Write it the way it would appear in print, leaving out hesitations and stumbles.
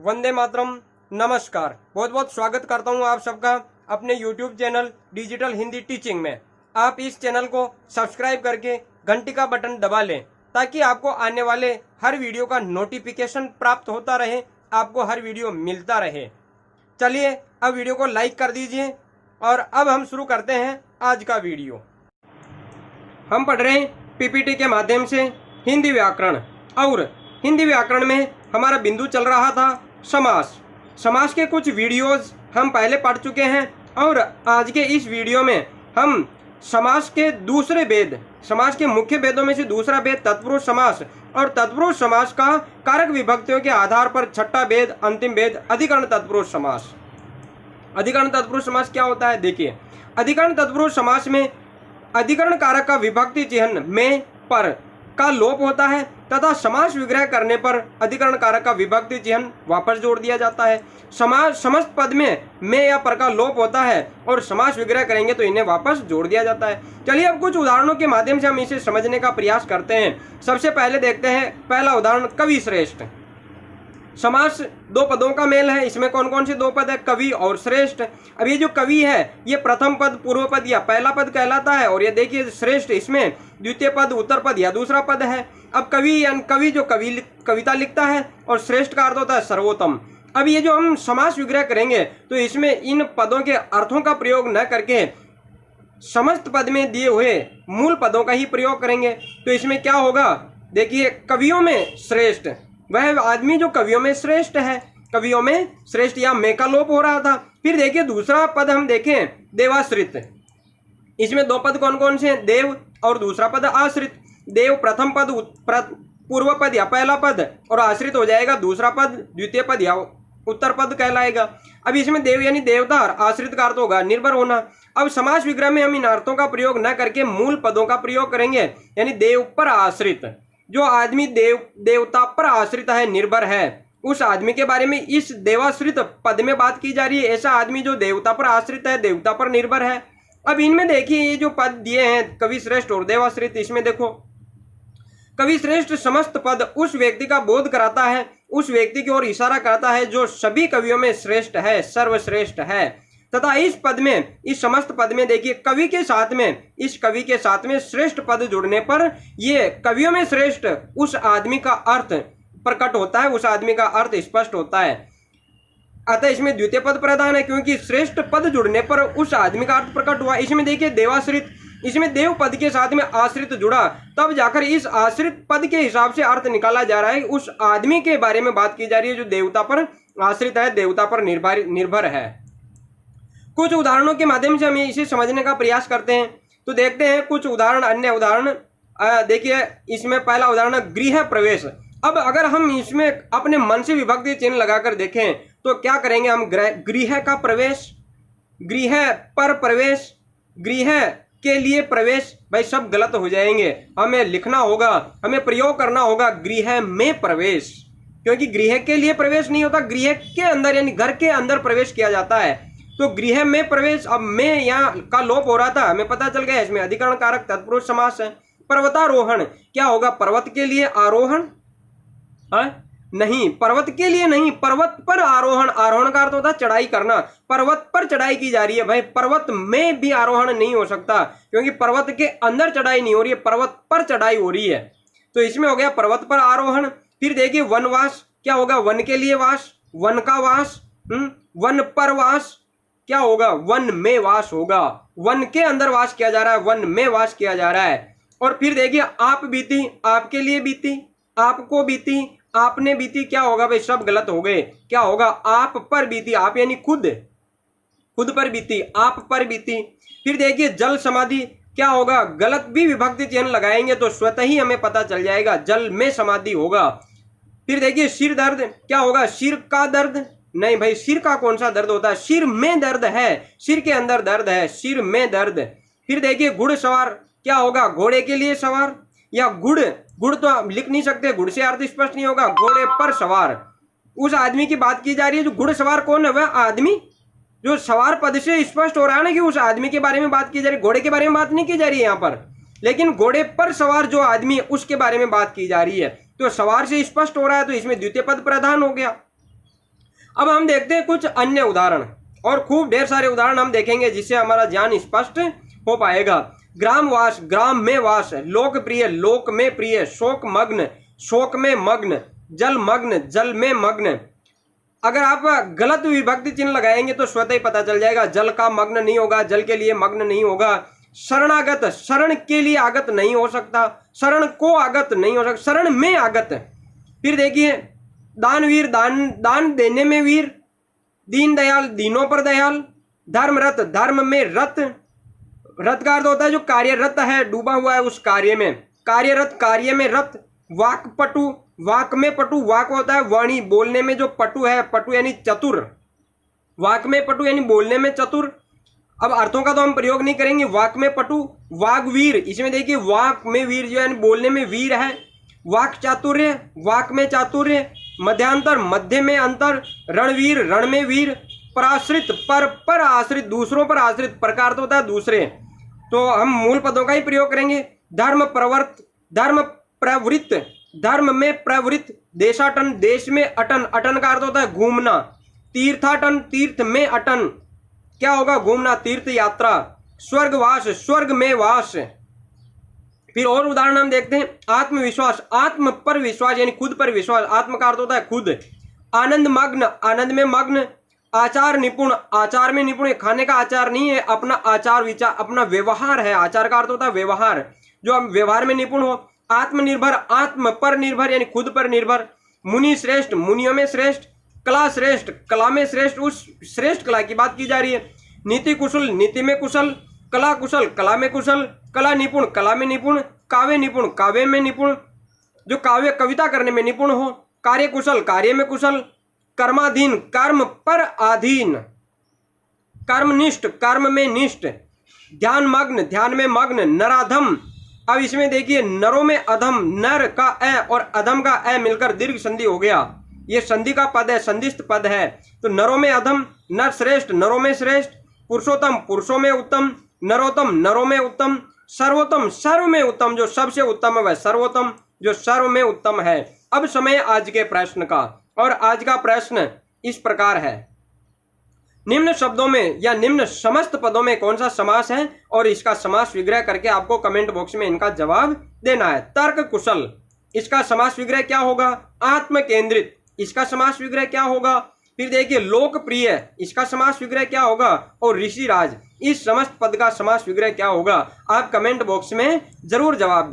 वंदे मातरम। नमस्कार, बहुत बहुत स्वागत करता हूं आप सबका अपने YouTube channel digital Hindi teaching में। आप इस चैनल को सब्सक्राइब करके घंटी का बटन दबा लें ताकि आपको आने वाले हर वीडियो का नोटिफिकेशन प्राप्त होता रहे, आपको हर वीडियो मिलता रहे। चलिए अब वीडियो को लाइक कर दीजिए और अब हम शुरू करते हैं आज का वीडियो। हम पढ़ रहे हैं पीपीटी के माध्यम से हिंदी व्याकरण, और हिंदी व्याकरण में हमारा बिंदु चल रहा था समास। समास के कुछ वीडियोस हम पहले पढ़ चुके हैं और आज के इस वीडियो में हम समास के दूसरे भेद, समास के मुख्य भेदों में से दूसरा भेद तत्पुरुष समास और तत्पुरुष समास का कारक विभक्तियों के आधार पर छठा भेद, अंतिम भेद अधिकरण तत्पुरुष समास। अधिकरण तत्पुरुष समास क्या होता है? देखिए, अधिकरण तत्पुरुष समास में अधिकरण कारक का विभक्ति चिन्ह में पर का लोप होता है तथा समास विग्रह करने पर अधिकरण कारक का विभक्ति चिन्ह वापस जोड़ दिया जाता है। समास समस्त पद में या पर का लोप होता है और समास विग्रह करेंगे तो इन्हें वापस जोड़ दिया जाता है। चलिए अब कुछ उदाहरणों के माध्यम से हम इसे समझने का प्रयास करते हैं। सबसे पहले देखते हैं पहला उदाहरण, कवि श्रेष्ठ। समास दो पदों का मेल है। इसमें कौन कौन से दो पद है? कवि और श्रेष्ठ। अब ये जो कवि है ये प्रथम पद, पूर्व पद या पहला पद कहलाता है, और ये देखिए श्रेष्ठ इसमें द्वितीय पद, उत्तर पद या दूसरा पद है। अब कवि यानी कवि जो कविता लिखता है, और श्रेष्ठ का अर्थ होता है सर्वोत्तम। अब ये जो हम समास विग्रह करेंगे तो इसमें इन पदों के अर्थों का प्रयोग न करके समस्त पद में दिए हुए मूल पदों का ही प्रयोग करेंगे। तो इसमें क्या होगा? देखिए, कवियों में श्रेष्ठ वह आदमी जो कवियों में श्रेष्ठ है। कवियों में श्रेष्ठ या में का लोप हो रहा था। फिर देखिए दूसरा पद हम देखें, देवाश्रित। इसमें दो पद कौन कौन से हैं? देव और दूसरा पद आश्रित। देव प्रथम पद, पूर्व पद या पहला पद, और आश्रित हो जाएगा दूसरा पद, द्वितीय पद या उत्तर पद कहलाएगा। अब इसमें देव यानी देवता, आश्रित का अर्थ होगा निर्भर होना। अब समास विग्रह में हम इन अर्थों का प्रयोग न करके मूल पदों का प्रयोग करेंगे, यानी देव पर आश्रित। जो आदमी देवता पर आश्रित है, निर्भर है, उस आदमी के बारे में इस देवाश्रित पद में बात की जा रही है। ऐसा आदमी जो देवता पर आश्रित है, देवता पर निर्भर है। अब इनमें देखिए ये जो पद दिए हैं कवि श्रेष्ठ और देवाश्रित, इसमें देखो कवि श्रेष्ठ समस्त पद उस व्यक्ति का बोध कराता है, उस व्यक्ति की ओर इशारा करता है जो सभी कवियों में श्रेष्ठ है, सर्वश्रेष्ठ है। तथा इस पद में, इस समस्त पद में देखिए कवि के साथ में, इस कवि के साथ में श्रेष्ठ पद जुड़ने पर ये कवियों में श्रेष्ठ उस आदमी का अर्थ प्रकट होता है, उस आदमी का अर्थ स्पष्ट होता है। अतः इसमें द्वितीय पद प्रधान है क्योंकि श्रेष्ठ पद जुड़ने पर उस आदमी का अर्थ प्रकट हुआ। इसमें देखिए देवाश्रित, इसमें देव पद के साथ में आश्रित जुड़ा, तब जाकर इस आश्रित पद के हिसाब से अर्थ निकाला जा रहा है। उस आदमी के बारे में बात की जा रही है जो देवता पर आश्रित है, देवता पर निर्भर है। कुछ उदाहरणों के माध्यम से हम इसे समझने का प्रयास करते हैं। तो देखते हैं कुछ उदाहरण, अन्य उदाहरण। देखिए इसमें पहला उदाहरण गृह प्रवेश। अब अगर हम इसमें अपने मन से विभक्ति चिन्ह लगाकर देखें तो क्या करेंगे हम? गृह का प्रवेश, गृह पर प्रवेश, गृह के लिए प्रवेश, भाई सब गलत हो जाएंगे। हमें लिखना होगा, हमें प्रयोग करना होगा गृह में प्रवेश, क्योंकि गृह के लिए प्रवेश नहीं होता, गृह के अंदर यानी घर के अंदर प्रवेश किया जाता है। तो गृह में प्रवेश, अब में यहाँ का लोप हो रहा था, हमें पता चल गया इसमें अधिकरण कारक तत्पुरुष समास है। पर्वतारोहण क्या होगा? पर्वत के लिए आरोहण नहीं, पर्वत के लिए नहीं, पर्वत पर आरोहण। आरोहण का अर्थ होता है चढ़ाई करना। पर्वत पर चढ़ाई की जा रही है, भाई पर्वत में भी आरोहण नहीं हो सकता क्योंकि पर्वत के अंदर चढ़ाई नहीं हो रही है, पर्वत पर चढ़ाई हो रही है। तो इसमें हो गया पर्वत पर आरोहण। फिर देखिए वनवास क्या होगा? वन के लिए वास, वन का वास। वन पर वास क्या होगा? वन में वास होगा। वन के अंदर वास किया जा रहा है, वन में वास किया जा रहा है। और फिर देखिए आप बीती, आपके लिए बीती, आपको बीती, आपने बीती, क्या होगा भाई? सब गलत हो गए। क्या होगा? आप पर बीती, आप यानी खुद, खुद पर बीती, आप पर बीती। फिर देखिए जल समाधि क्या होगा? गलत भी विभक्ति चिन्ह लगाएंगे तो स्वतः ही हमें पता चल जाएगा, जल में समाधि होगा। फिर देखिए सिर दर्द क्या होगा? सिर का दर्द नहीं भाई, सिर का कौन सा दर्द होता है? सिर में दर्द है, सिर के अंदर दर्द है, सिर में दर्द। फिर देखिए घुड़सवार क्या होगा? घोड़े के लिए सवार, या गुड़ तो आप लिख नहीं सकते, गुड़ से अर्थ स्पष्ट नहीं होगा। घोड़े पर सवार, उस आदमी की बात की जा रही है। जो घुड़सवार कौन है? वह आदमी जो सवार पद से स्पष्ट हो रहा है ना कि उस आदमी के बारे में बात की जा रही है, घोड़े के बारे में बात नहीं की जा रही है यहाँ पर। लेकिन घोड़े पर सवार जो आदमी है उसके बारे में बात की जा रही है। तो सवार से स्पष्ट हो रहा है, तो इसमें द्वितीय पद प्रधान हो गया। अब हम देखते हैं कुछ अन्य उदाहरण, और खूब ढेर सारे उदाहरण हम देखेंगे जिससे हमारा ज्ञान स्पष्ट हो पाएगा। ग्रामवास, ग्राम में वास, लोकप्रिय, लोक में प्रिय, शोक मग्न, शोक में मग्न, जल मग्न, जल में मग्न। अगर आप गलत विभक्ति चिन्ह लगाएंगे तो स्वतः ही पता चल जाएगा, जल का मग्न नहीं होगा, जल के लिए मग्न नहीं होगा। शरणागत, शरण के लिए आगत नहीं हो सकता, शरण को आगत नहीं हो सकता, शरण में आगत। फिर देखिए दानवीर, दान देने में वीर, दीन दयाल, दीनों पर दयाल, धर्मरत, धर्म में रत, रत का अर्थ होता है जो कार्यरत है, डूबा हुआ है उस कार्य में, कार्यरत, कार्य में रत। वाकपटु, वाक में पटु, वाक होता है वाणी, बोलने में जो पटु है, पटु यानी चतुर, वाक में पटु यानी बोलने में चतुर। अब अर्थों का तो हम प्रयोग नहीं करेंगे, वाक में पटु, वागवीर, इसमें देखिए वाक में वीर जो यानी बोलने में वीर है, वाक चातुर्य, वाक में चातुर्य, मध्यांतर, मध्य में अंतर, रणवीर, रण में वीर, पराश्रित, पर आश्रित, दूसरों पर आश्रित, प्रकार तो होता है दूसरे, तो हम मूल पदों का ही प्रयोग करेंगे। धर्म प्रवर्त, धर्म प्रवृत्त, धर्म में प्रवृत्त, देशाटन, देश में अटन, अटन का अर्थ होता है घूमना, तीर्थाटन, तीर्थ में अटन, क्या होगा घूमना, तीर्थ यात्रा। स्वर्गवास, स्वर्ग में वास। फिर और उदाहरण हम देखते हैं, आत्मविश्वास, आत्म पर विश्वास यानी खुद पर विश्वास, आत्म का अर्थ होता है खुद। आनंद मग्न, आनंद में मग्न। आचार निपुण, आचार में निपुण, खाने का आचार नहीं है, अपना आचार विचार, अपना व्यवहार है, आचार का अर्थ होता है व्यवहार, जो हम व्यवहार में निपुण हो। आत्मनिर्भर, आत्म पर निर्भर यानी खुद पर निर्भर। मुनि श्रेष्ठ, मुनियों में श्रेष्ठ। कला श्रेष्ठ, कला में श्रेष्ठ, उस श्रेष्ठ कला की बात की जा रही है। नीति कुशल, नीति में कुशल। कला कुशल, कला में कुशल। कला निपुण, कला में निपुण। काव्य निपुण, काव्य में निपुण, जो काव्य कविता करने में निपुण हो। कार्य कुशल, कार्य में कुशल। कर्माधीन, कर्म पर अधीन। कर्मनिष्ठ, कर्म में निष्ठ। ध्यान मग्न, ध्यान में मग्न। नराधम, अब इसमें देखिए नरों में अधम, नर का ए और अधम का ए मिलकर दीर्घ संधि हो गया, ये संधि का पद है, संधिस्थ पद है, तो नरों में अधम। नर श्रेष्ठ, नरों में श्रेष्ठ। पुरुषोत्तम, पुरुषों में उत्तम। नरोत्तम, नरों में उत्तम। सर्वोत्तम, सर्व में उत्तम, जो सबसे उत्तम है वह सर्वोत्तम, जो सर्व में उत्तम है। अब समय आज के प्रश्न का, और आज का प्रश्न इस प्रकार है, निम्न शब्दों में या निम्न समस्त पदों में कौन सा समास है, और इसका समास विग्रह करके आपको कमेंट बॉक्स में इनका जवाब देना है। तर्क कुशल, इसका समास विग्रह क्या होगा? आत्म केंद्रित, इसका समास विग्रह क्या होगा? फिर देखिए लोकप्रिय, इसका समास विग्रह क्या होगा? और ऋषिराज, इस समस्त पद का समास विग्रह क्या होगा? आप कमेंट बॉक्स में जरूर जवाब दें।